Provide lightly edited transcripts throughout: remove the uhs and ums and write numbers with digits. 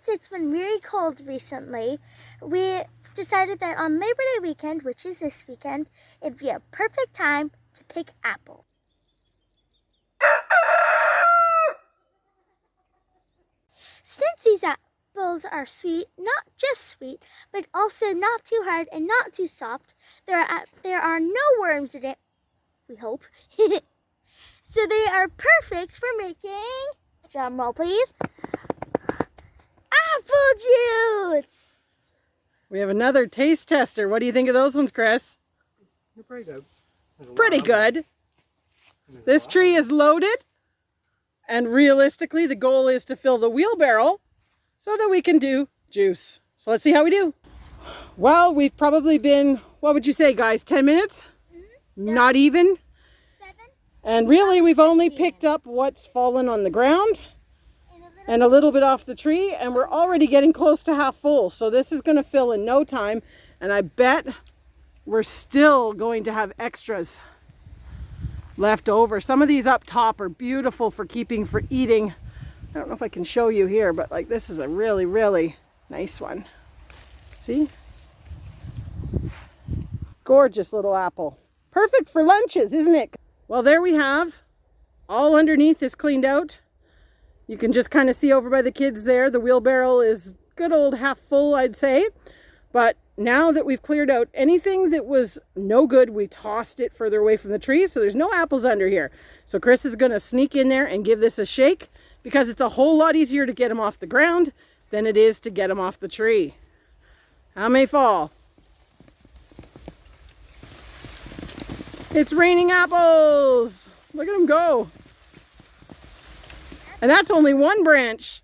since it's been really cold recently, we decided that on Labor Day weekend, which is this weekend, it'd be a perfect time to pick apples. Since these apples are sweet, not just sweet, but also not too hard and not too soft, there are no worms in it, we hope. So they are perfect for making, drum roll please, apple juice! We have another taste tester. What do you think of those ones, Chris? They're pretty good. Pretty good. This tree is loaded, and realistically the goal is to fill the wheelbarrow so that we can do juice. So let's see how we do. Well, we've probably been, what would you say guys, 10 minutes? Mm-hmm. Not even? 7. And really we've only picked up what's fallen on the ground and a little bit off the tree, and we're already getting close to half full. So this is going to fill in no time, and I bet we're still going to have extras left over. Some of these up top are beautiful for keeping for eating. I don't know if I can show you here, but like this is a really, really nice one. See? Gorgeous little apple. Perfect for lunches, isn't it? Well, there we have. All underneath is cleaned out. You can just kind of see over by the kids there. The wheelbarrow is good old half full, I'd say. But now that we've cleared out anything that was no good, we tossed it further away from the tree. So there's no apples under here. So Chris is going to sneak in there and give this a shake, because it's a whole lot easier to get them off the ground than it is to get them off the tree. How may fall? It's raining apples. Look at them go. And that's only one branch.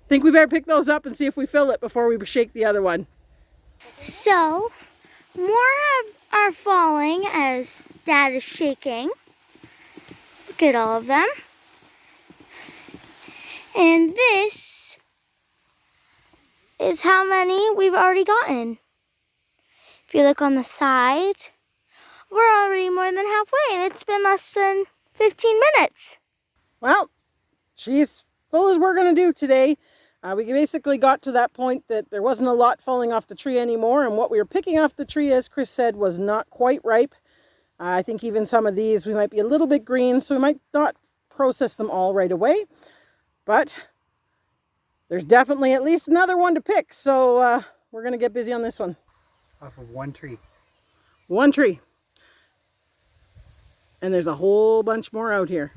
Think we better pick those up and see if we fill it before we shake the other one. So, more are falling as Dad is shaking. Look at all of them. And this is how many we've already gotten. If you look on the side, we're already more than halfway, and it's been less than 15 minutes. Well, she's full as we're going to do today. We basically got to that point that there wasn't a lot falling off the tree anymore, and what we were picking off the tree, as Chris said, was not quite ripe. I think even some of these we might be a little bit green, so we might not process them all right away. But there's definitely at least another one to pick, so we're going to get busy on this one. Off of one tree. One tree. And there's a whole bunch more out here.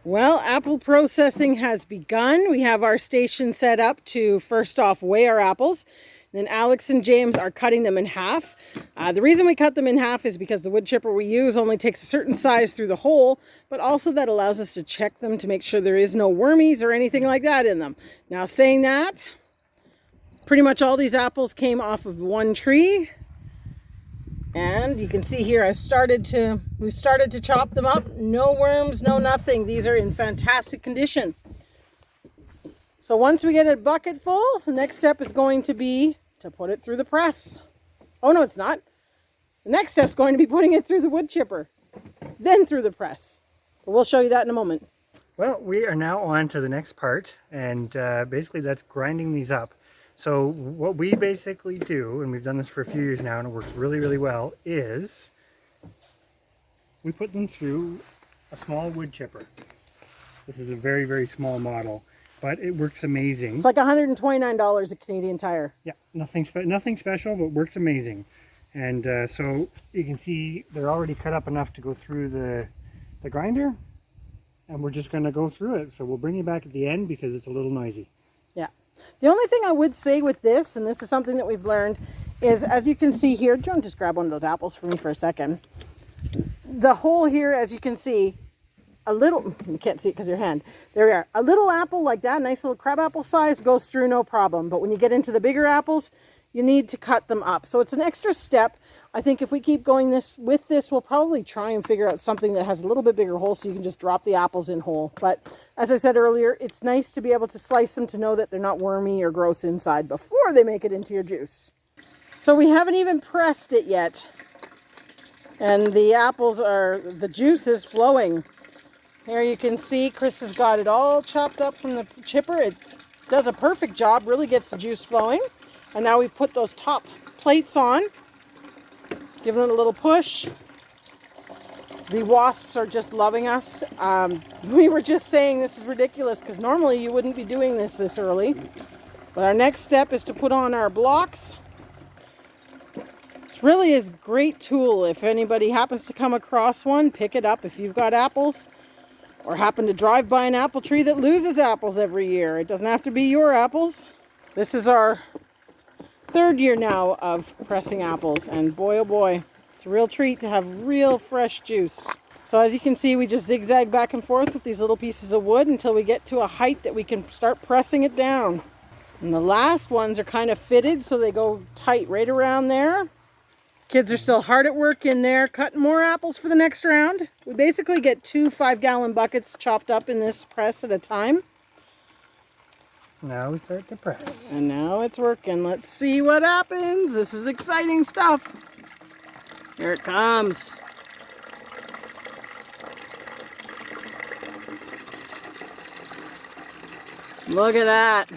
Well, apple processing has begun. We have our station set up to first off weigh our apples. Then Alex and James are cutting them in half. The reason we cut them in half is because the wood chipper we use only takes a certain size through the hole, but also that allows us to check them to make sure there is no wormies or anything like that in them. Now, saying that, pretty much all these apples came off of one tree. And you can see here we started to chop them up. No worms, no nothing. These are in fantastic condition. So once we get a bucket full, the next step is going to be to put it through the press. Oh no, it's not. The next step is going to be putting it through the wood chipper, then through the press. But we'll show you that in a moment. Well, we are now on to the next part, and basically that's grinding these up. So what we basically do, and we've done this for a few years now and it works really, really well, is we put them through a small wood chipper. This is a very, very small model, but it works amazing. It's like $129 a Canadian Tire. Yeah, nothing special, but works amazing. And so you can see they're already cut up enough to go through the grinder, and we're just going to go through it. So we'll bring you back at the end because it's a little noisy. Yeah. The only thing I would say with this, and this is something that we've learned, is as you can see here, John, just grab one of those apples for me for a second. The hole here, as you can see, a little, you can't see it because of your hand. There we are. A little apple like that, nice little crab apple size, goes through no problem. But when you get into the bigger apples, you need to cut them up. So it's an extra step. I think if we keep going with this, we'll probably try and figure out something that has a little bit bigger hole so you can just drop the apples in whole. But as I said earlier, it's nice to be able to slice them to know that they're not wormy or gross inside before they make it into your juice. So we haven't even pressed it yet. And the juice is flowing. Here you can see Chris has got it all chopped up from the chipper. does a perfect job, really gets the juice flowing. And now we put those top plates on, giving it a little push. The wasps are just loving us. We were just saying this is ridiculous because normally you wouldn't be doing this early. But our next step is to put on our blocks. This really is a great tool. If anybody happens to come across one, pick it up if you've got apples or happen to drive by an apple tree that loses apples every year. It doesn't have to be your apples. This is our 3rd year now of pressing apples, and boy oh boy, it's a real treat to have real fresh juice. So as you can see, we just zigzag back and forth with these little pieces of wood until we get to a height that we can start pressing it down. And the last ones are kind of fitted so they go tight right around there. Kids are still hard at work in there cutting more apples for the next round. We basically get 2 5-gallon buckets chopped up in this press at a time. Now we start to press. And now it's working. Let's see what happens. This is exciting stuff. Here it comes. Look at that.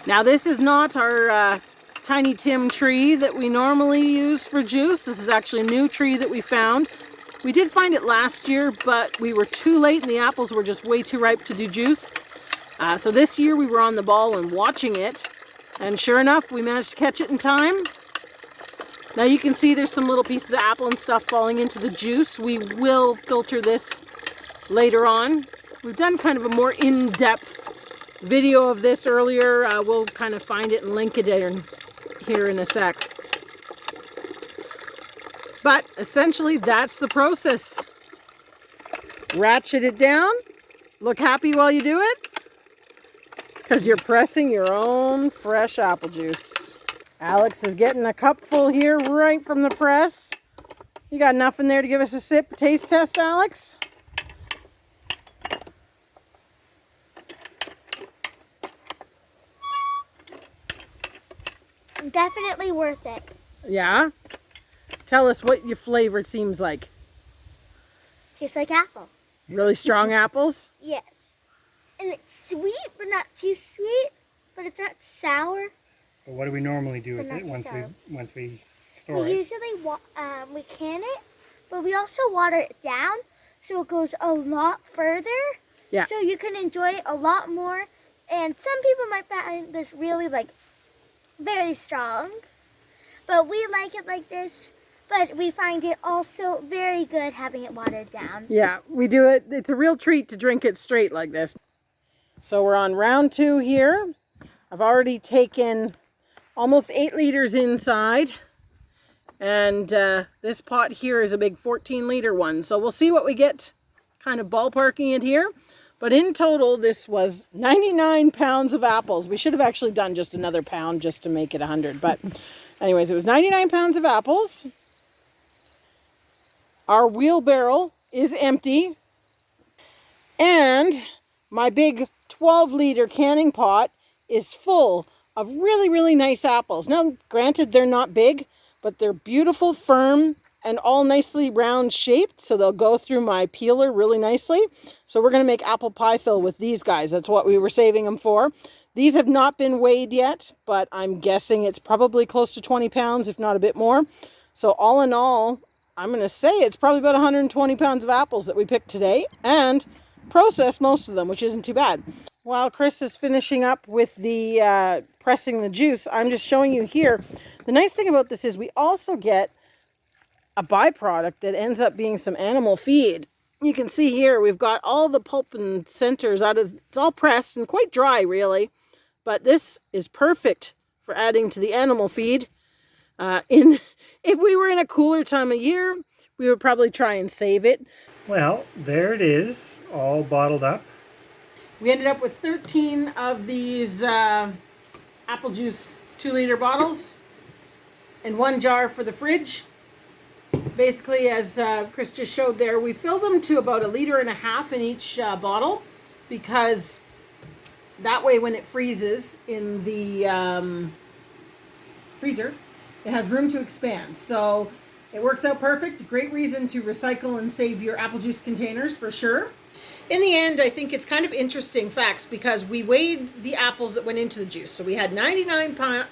Now this is not our Tiny Tim tree that we normally use for juice. This is actually a new tree that we found. We did find it last year, but we were too late and the apples were just way too ripe to do juice. So this year we were on the ball and watching it, and sure enough we managed to catch it in time. Now you can see there's some little pieces of apple and stuff falling into the juice. We will filter this later on. We've done kind of a more in-depth video of this earlier. We'll kind of find it and link it here in a sec. But essentially that's the process. Ratchet it down. Look happy while you do it, because you're pressing your own fresh apple juice. Alex is getting a cupful here right from the press. You got enough in there to give us a taste test, Alex? Definitely worth it. Yeah? Tell us what your flavor seems like. Tastes like apple. Really strong apples? Yes. And it's sweet, but not too sweet. But it's not sour. But what do we normally do with But it not too once we store We it? usually we can it, but we also water it down so it goes a lot further. Yeah. So you can enjoy it a lot more. And some people might find this really very strong, but we like it like this. But we find it also very good having it watered down. Yeah, we do it. It's a real treat to drink it straight like this. So we're on round 2 here. I've already taken almost 8 liters inside. And this pot here is a big 14-liter one. So we'll see what we get, kind of ballparking it here. But in total, this was 99 pounds of apples. We should have actually done just another pound just to make it 100. But anyways, it was 99 pounds of apples. Our wheelbarrow is empty. And my big 12-liter canning pot is full of really, really nice apples. Now, granted, they're not big, but they're beautiful, firm, and all nicely round shaped, so they'll go through my peeler really nicely. So we're going to make apple pie fill with these guys. That's what we were saving them for. These have not been weighed yet, but I'm guessing it's probably close to 20 pounds, if not a bit more. So all in all, I'm going to say it's probably about 120 pounds of apples that we picked today, and processed most of them, which isn't too bad. While Chris is finishing up with the pressing the juice, I'm just showing you here. The nice thing about this is we also get a byproduct that ends up being some animal feed. You can see here we've got all the pulp and centers out of, it's all pressed and quite dry really, but this is perfect for adding to the animal feed. If we were in a cooler time of year, we would probably try and save it. Well, there it is, all bottled up. We ended up with 13 of these apple juice 2-liter bottles and 1 jar for the fridge. Basically, as Chris just showed there, we fill them to about 1.5 liters in each bottle, because that way when it freezes in the freezer, it has room to expand. So it works out perfect. Great reason to recycle and save your apple juice containers for sure. In the end, I think it's kind of interesting facts because we weighed the apples that went into the juice. So we had 99 pounds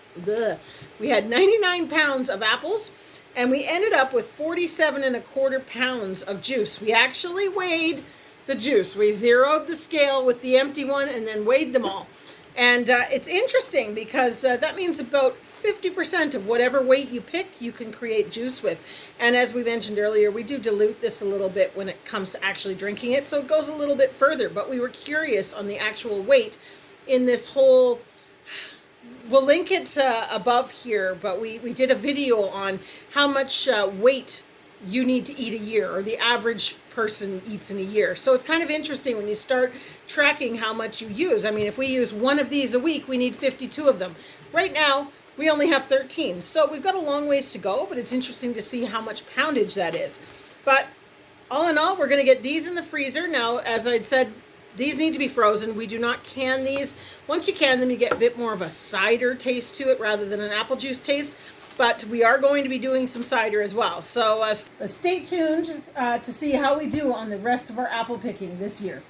of apples, and we ended up with 47.25 pounds of juice. We actually weighed the juice. We zeroed the scale with the empty one and then weighed them all. And it's interesting because that means about 50% of whatever weight you pick, you can create juice with. And as we mentioned earlier, we do dilute this a little bit when it comes to actually drinking it, so it goes a little bit further. But we were curious on the actual weight in this whole, we'll link it above here, but we did a video on how much weight you need to eat a year, or the average person eats in a year. So it's kind of interesting when you start tracking how much you use. I mean, if we use one of these a week, we need 52 of them. Right now, we only have 13. So we've got a long ways to go, but it's interesting to see how much poundage that is. But all in all, we're going to get these in the freezer. Now, as I'd said, these need to be frozen. We do not can these. Once you can them, you get a bit more of a cider taste to it rather than an apple juice taste. But we are going to be doing some cider as well. So stay tuned to see how we do on the rest of our apple picking this year.